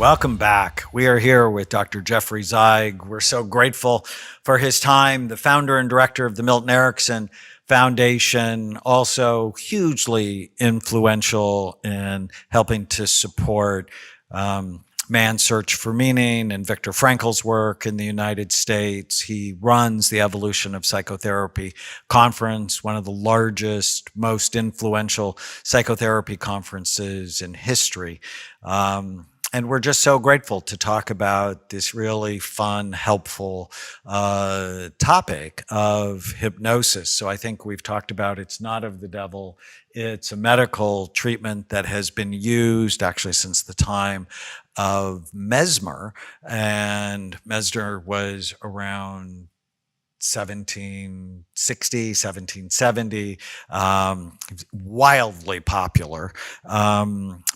Welcome back. We are here with Dr. Jeffrey Zeig. We're so grateful for his time, the founder and director of the Milton Erickson Foundation, also hugely influential in helping to support Man's Search for Meaning and Viktor Frankl's work in the United States. He runs the Evolution of Psychotherapy Conference, one of the largest, most influential psychotherapy conferences in history. And we're just so grateful to talk about this really fun, helpful topic of hypnosis. So I think we've talked about it's not of the devil. It's a medical treatment that has been used actually since the time of Mesmer. And Mesmer was around 1760, 1770, wildly popular.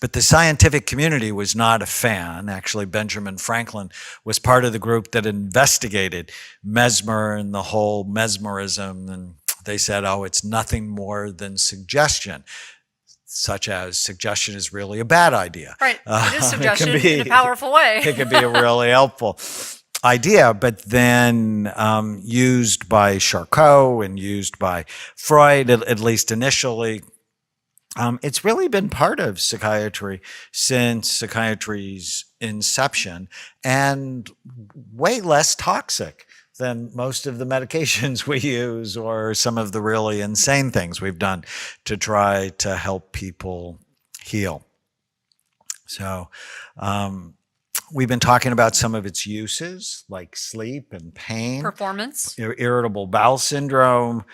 But the scientific community was not a fan. Actually, Benjamin Franklin was part of the group that investigated Mesmer and the whole mesmerism. And they said, oh, it's nothing more than suggestion, such as suggestion is really a bad idea. Right, it is suggestion in a powerful way. It can be a really helpful idea, but then used by Charcot and used by Freud, at least initially. It's really been part of psychiatry since psychiatry's inception and way less toxic than most of the medications we use or some of the really insane things we've done to try to help people heal. So, we've been talking about some of its uses, like sleep and pain. Performance. Irritable bowel syndrome.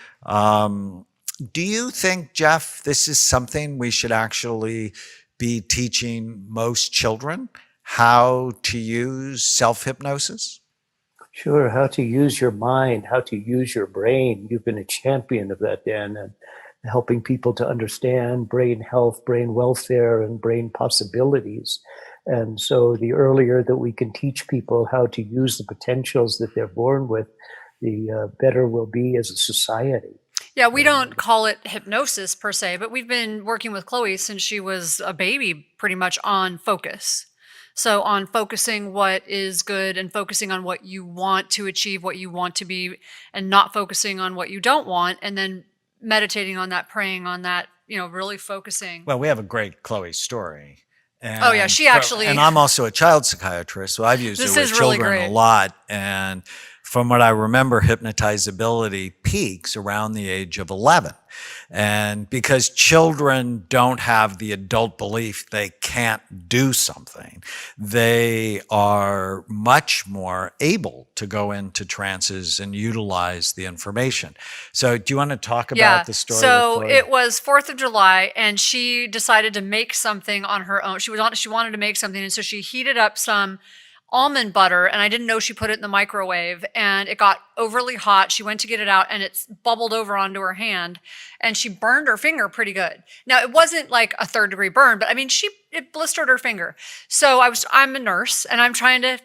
Do you think, Jeff, this is something we should actually be teaching most children, how to use self-hypnosis? Sure, how to use your mind, how to use your brain. You've been a champion of that, Dan, and helping people to understand brain health, brain welfare, and brain possibilities. And so the earlier that we can teach people how to use the potentials that they're born with, the better we'll be as a society. Yeah, we don't call it hypnosis per se, but we've been working with Chloe since she was a baby pretty much on focus. So on focusing what is good and focusing on what you want to achieve, what you want to be, and not focusing on what you don't want, and then meditating on that, praying on that, really focusing. Well, we have a great Chloe story. And oh yeah, she actually. And I'm also a child psychiatrist, so I've used it with children a lot. And from what I remember, hypnotizability peaks around the age of 11. And because children don't have the adult belief they can't do something, they are much more able to go into trances and utilize the information. So do you want to talk about the story? So it was 4th of July and she decided to make something on her own. She wanted to make something. And so she heated up some almond butter, and I didn't know she put it in the microwave, and it got overly hot. She went to get it out and it's bubbled over onto her hand, and she burned her finger pretty good. Now it wasn't like a 3rd-degree burn, but I mean, it blistered her finger. So I'm a nurse, and I'm trying to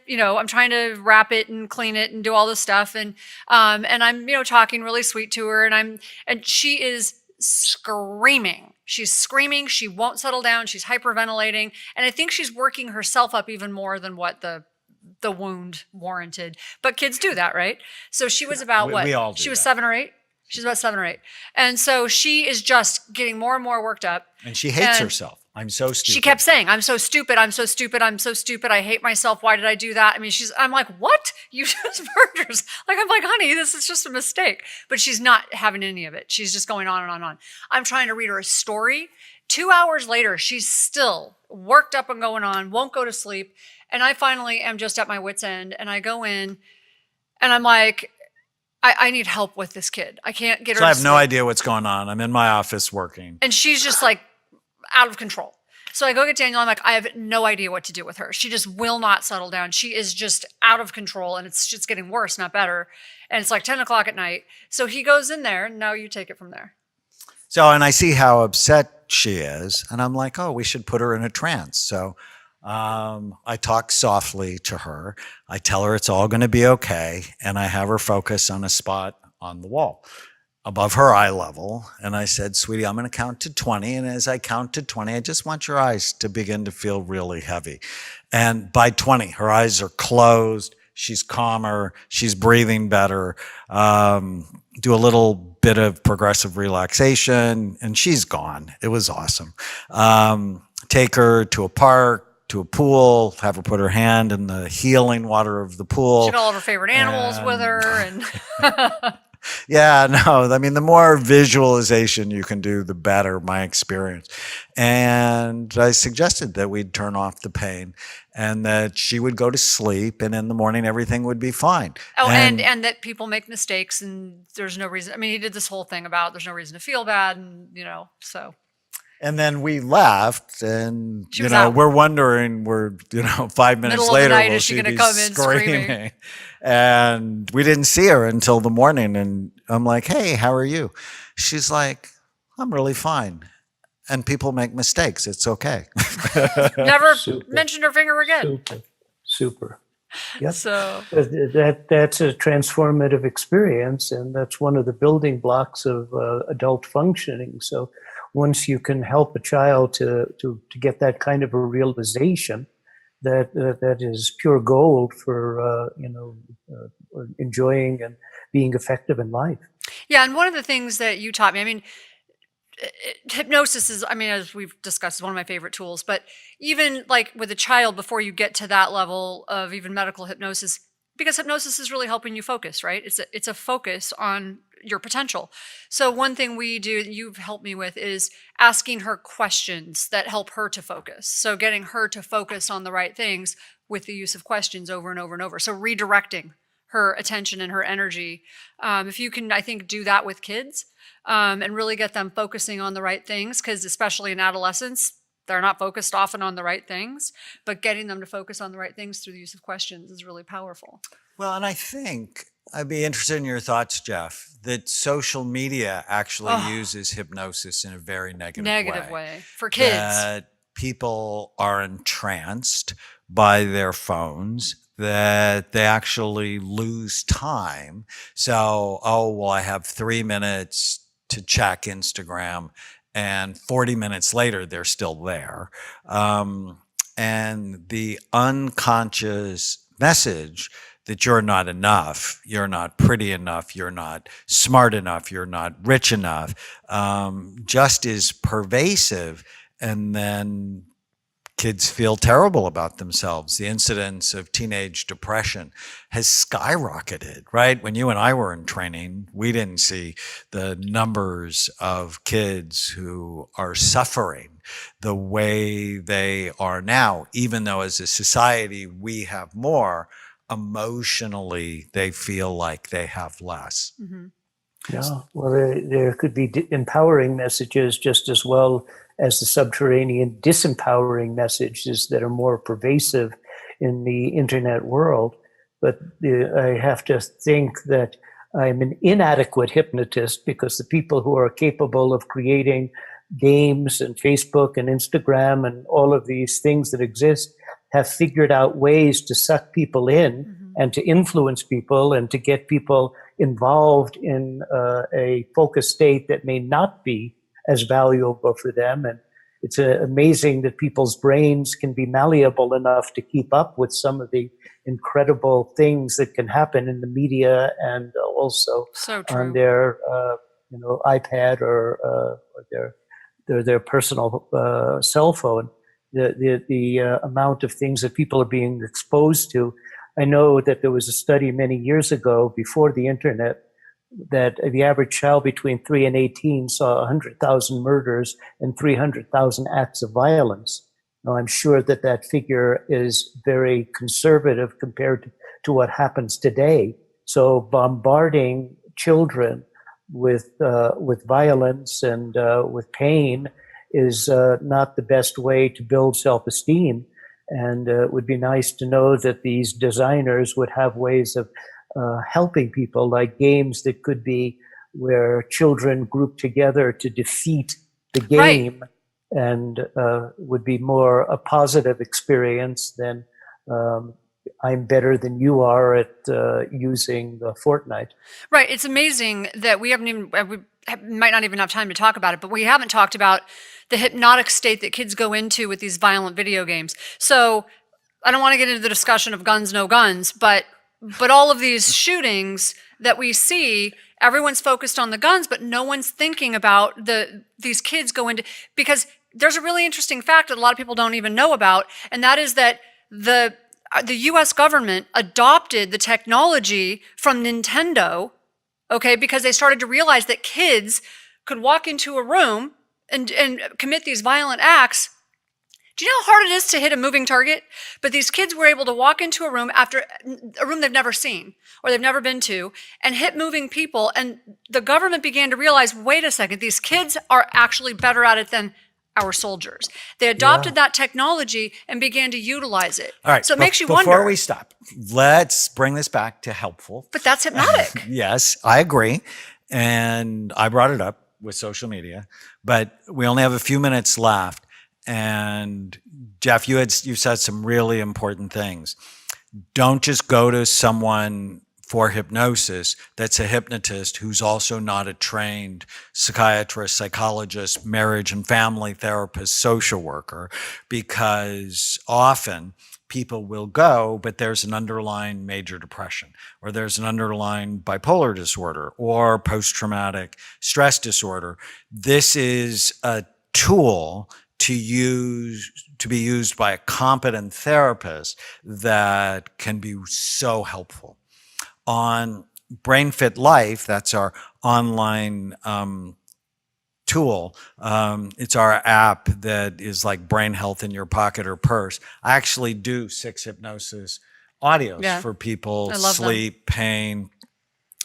wrap it and clean it and do all this stuff, and I'm talking really sweet to her, and she is screaming. She's screaming. She won't settle down. She's hyperventilating, and I think she's working herself up even more than what the wound warranted. But kids do that, right? So she was about we all do she was that. 7 or 8. She's about 7 or 8. And so she is just getting more and more worked up. And she hates herself. I'm so stupid. She kept saying, I'm so stupid. I'm so stupid. I'm so stupid. I hate myself. Why did I do that? I mean, I'm like, what? You just burned yours. I'm like, honey, this is just a mistake. But she's not having any of it. She's just going on and on and on. I'm trying to read her a story. 2 hours later, she's still worked up and going on, won't go to sleep. And I finally am just at my wit's end, and I go in and I'm like, I need help with this kid. I can't get her to sleep. I have no idea what's going on. I'm in my office working. And she's just like out of control. So I go get Daniel. I'm like, I have no idea what to do with her. She just will not settle down. She is just out of control, and it's just getting worse, not better. And it's like 10 o'clock at night. So he goes in there, and now you take it from there. So, and I see how upset she is, and I'm like, oh, we should put her in a trance. So I talk softly to her. I tell her it's all going to be okay, and I have her focus on a spot on the wall. above her eye level. And I said, sweetie, I'm going to count to 20. And as I count to 20, I just want your eyes to begin to feel really heavy. And by 20, her eyes are closed. She's calmer. She's breathing better. Do a little bit of progressive relaxation, and she's gone. It was awesome. Take her to a park, to a pool, have her put her hand in the healing water of the pool. She got all of her favorite animals with her. And yeah, no, I mean, the more visualization you can do, the better, my experience. And I suggested that we'd turn off the pain and that she would go to sleep, and in the morning, everything would be fine. Oh, and that people make mistakes, and there's no reason. I mean, he did this whole thing about there's no reason to feel bad, and so. And then we left, and out. we're wondering, 5 minutes Middle later, of the night, will is she she gonna be come in screaming? And we didn't see her until the morning, and I'm like, hey, how are you? She's like, I'm really fine. And people make mistakes. It's okay. Never mentioned her finger again. Super. Yep. So that's a transformative experience, and that's one of the building blocks of adult functioning. So once you can help a child to get that kind of a realization, that is pure gold for enjoying and being effective in life. yeah, and one of the things that you taught me, I mean, hypnosis is, I mean, as we've discussed, is one of my favorite tools. But even like with a child, before you get to that level of even medical hypnosis, because hypnosis is really helping you focus, right? It's a focus on your potential. So one thing we do, you've helped me with, is asking her questions that help her to focus. So getting her to focus on the right things with the use of questions over and over and over. So redirecting her attention and her energy. If you can, I think, do that with kids and really get them focusing on the right things, because especially in adolescence, they're not focused often on the right things, but getting them to focus on the right things through the use of questions is really powerful. Well, and I think I'd be interested in your thoughts, Jeff, that social media actually uses hypnosis in a very negative way for kids. That people are entranced by their phones, that they actually lose time. So, I have 3 minutes to check Instagram, and 40 minutes later, they're still there. And the unconscious message that you're not enough, you're not pretty enough, you're not smart enough, you're not rich enough, just is pervasive. And then kids feel terrible about themselves. The incidence of teenage depression has skyrocketed, right? When you and I were in training, we didn't see the numbers of kids who are suffering the way they are now, even though as a society we have more. Emotionally, they feel like they have less. Mm-hmm. Yeah, well, there could be empowering messages just as well as the subterranean disempowering messages that are more pervasive in the internet world. But I have to think that I'm an inadequate hypnotist, because the people who are capable of creating games and Facebook and Instagram and all of these things that exist have figured out ways to suck people in and to influence people and to get people involved in a focused state that may not be as valuable for them. And it's amazing that people's brains can be malleable enough to keep up with some of the incredible things that can happen in the media and also on their iPad or their personal cell phone. The amount of things that people are being exposed to. I know that there was a study many years ago, before the internet, that the average child between 3 and 18 saw 100,000 murders and 300,000 acts of violence. Now, I'm sure that figure is very conservative compared to what happens today. So bombarding children with violence and with pain is not the best way to build self-esteem. And it would be nice to know that these designers would have ways of helping people, like games that could be where children group together to defeat the game, and would be more a positive experience than I'm better than you are at using Fortnite. Right. It's amazing that we haven't even, might not even have time to talk about it, but we haven't talked about the hypnotic state that kids go into with these violent video games. So I don't want to get into the discussion of guns, no guns, but all of these shootings that we see, everyone's focused on the guns, but no one's thinking about these kids go into, because there's a really interesting fact that a lot of people don't even know about, and that is that the US government adopted the technology from Nintendo, okay, because they started to realize that kids could walk into a room and commit these violent acts. Do you know how hard it is to hit a moving target? But these kids were able to walk into a room they've never seen or they've never been to and hit moving people. And the government began to realize, wait a second, these kids are actually better at it than our soldiers. They adopted that technology and began to utilize it. All right. So it makes you wonder. Before we stop, let's bring this back to helpful. But that's hypnotic. Yes, I agree. And I brought it up with social media, but we only have a few minutes left. And Jeff, you said some really important things. Don't just go to someone for hypnosis that's a hypnotist who's also not a trained psychiatrist, psychologist, marriage and family therapist, social worker, because often people will go, but there's an underlying major depression, or there's an underlying bipolar disorder or post-traumatic stress disorder. This is a tool to be used by a competent therapist that can be so helpful. On Brain Fit Life, that's our online tool. It's our app that is like brain health in your pocket or purse. I actually do 6 hypnosis audios for people, sleep, pain,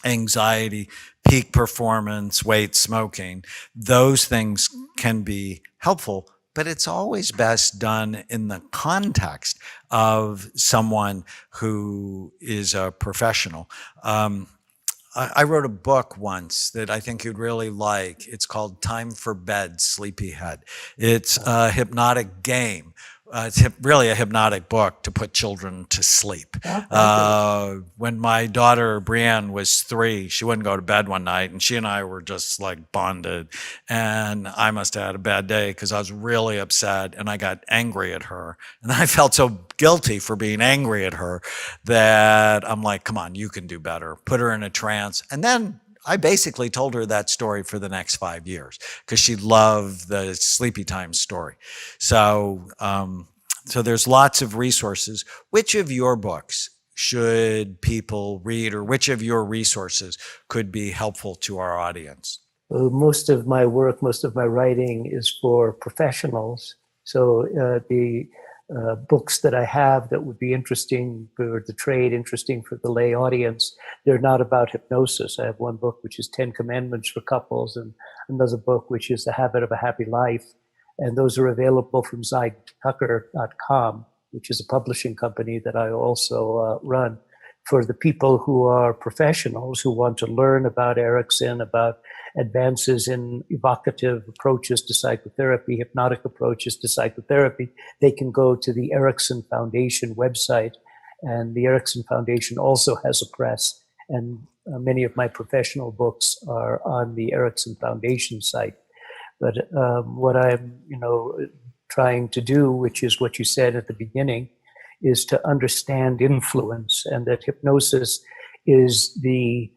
anxiety, peak performance, weight, smoking. Those things can be helpful, but it's always best done in the context of someone who is a professional. I wrote a book once that I think you'd really like. It's called Time for Bed, Sleepyhead. It's a hypnotic game. It's really a hypnotic book to put children to sleep. When my daughter Brienne was 3, she wouldn't go to bed one night, and she and I were just like bonded. And I must have had a bad day because I was really upset, and I got angry at her. And I felt so guilty for being angry at her that I'm like, come on, you can do better. Put her in a trance. And then I basically told her that story for the next 5 years because she loved the sleepy time story. So, so there's lots of resources. Which of your books should people read, or which of your resources could be helpful to our audience? Most of my work, most of my writing is for professionals. So the books that I have that would be interesting for the trade, interesting for the lay audience, they're not about hypnosis. I have one book which is 10 Commandments for Couples, and another book which is The Habit of a Happy Life. And those are available from zeigtucker.com, which is a publishing company that I also run. For the people who are professionals who want to learn about Erickson, about advances in evocative approaches to psychotherapy, hypnotic approaches to psychotherapy, they can go to the Erickson Foundation website. And the Erickson Foundation also has a press, and many of my professional books are on the Erickson Foundation site. But what I'm, trying to do, which is what you said at the beginning, is to understand influence, and that hypnosis is the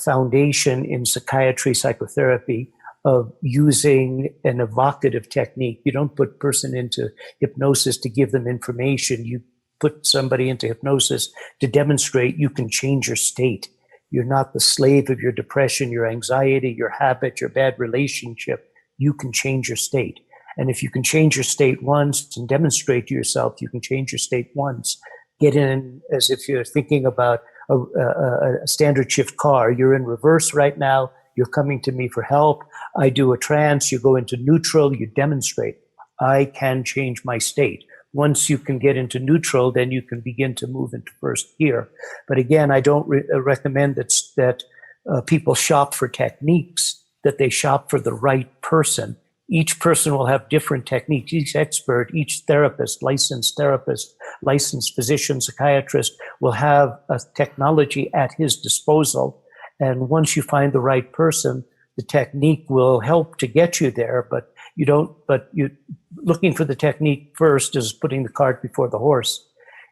foundation in psychiatry, psychotherapy, of using an evocative technique. You don't put a person into hypnosis to give them information. You put somebody into hypnosis to demonstrate you can change your state. You're not the slave of your depression, your anxiety, your habit, your bad relationship. You can change your state. And if you can change your state once and demonstrate to yourself you can change your state once, get in as if you're thinking about a standard shift car. You're in reverse right now. You're coming to me for help. I do a trance. You go into neutral. You demonstrate, I can change my state. Once you can get into neutral, then you can begin to move into first gear. But again, I don't recommend that people shop for techniques, that they shop for the right person. Each person will have different techniques. Each expert, each therapist, licensed therapist, licensed physician, psychiatrist will have a technology at his disposal. And once you find the right person, the technique will help to get you there, but looking for the technique first is putting the cart before the horse.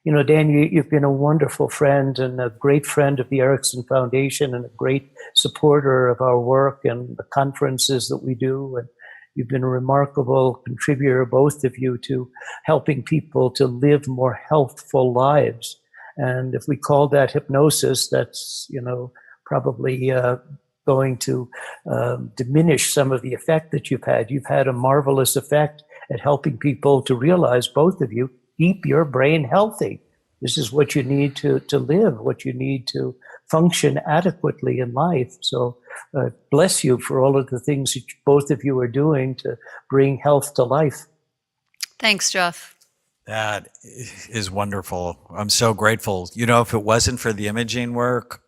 Dan, you've been a wonderful friend and a great friend of the Erickson Foundation and a great supporter of our work and the conferences that we do. And you've been a remarkable contributor, both of you, to helping people to live more healthful lives. And if we call that hypnosis, that's, probably going to diminish some of the effect that you've had. You've had a marvelous effect at helping people to realize, both of you, keep your brain healthy. This is what you need to live, what you need to function adequately in life. So bless you for all of the things that both of you are doing to bring health to life. Thanks, Jeff. That is wonderful. I'm so grateful. If it wasn't for the imaging work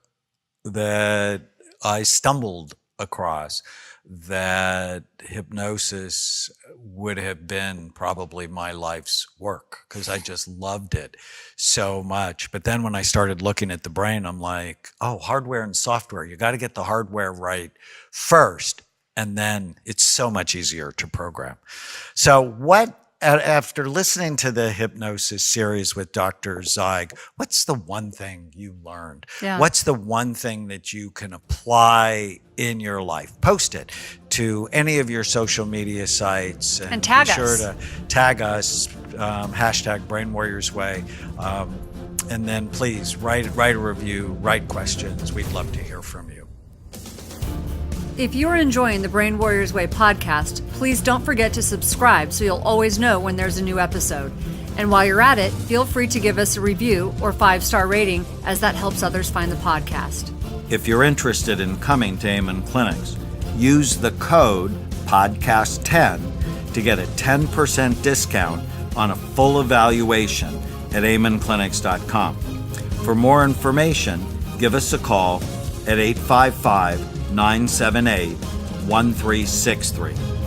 that I stumbled across, that hypnosis would have been probably my life's work, because I just loved it so much. But then when I started looking at the brain, I'm like, oh, hardware and software. You got to get the hardware right first, and then it's so much easier to program. So after listening to the hypnosis series with Dr. Zeig, what's the one thing you learned? Yeah. What's the one thing that you can apply in your life? Post it to any of your social media sites and tag be sure us. to tag us, hashtag Brain Warriors Way. And then please write a review, write questions. We'd love to hear from you. If you're enjoying the Brain Warriors Way podcast, please don't forget to subscribe so you'll always know when there's a new episode. And while you're at it, feel free to give us a review or 5-star rating, as that helps others find the podcast. If you're interested in coming to Amen Clinics, use the code PODCAST10 to get a 10% discount on a full evaluation at amenclinics.com. For more information, give us a call at 855-978-1363.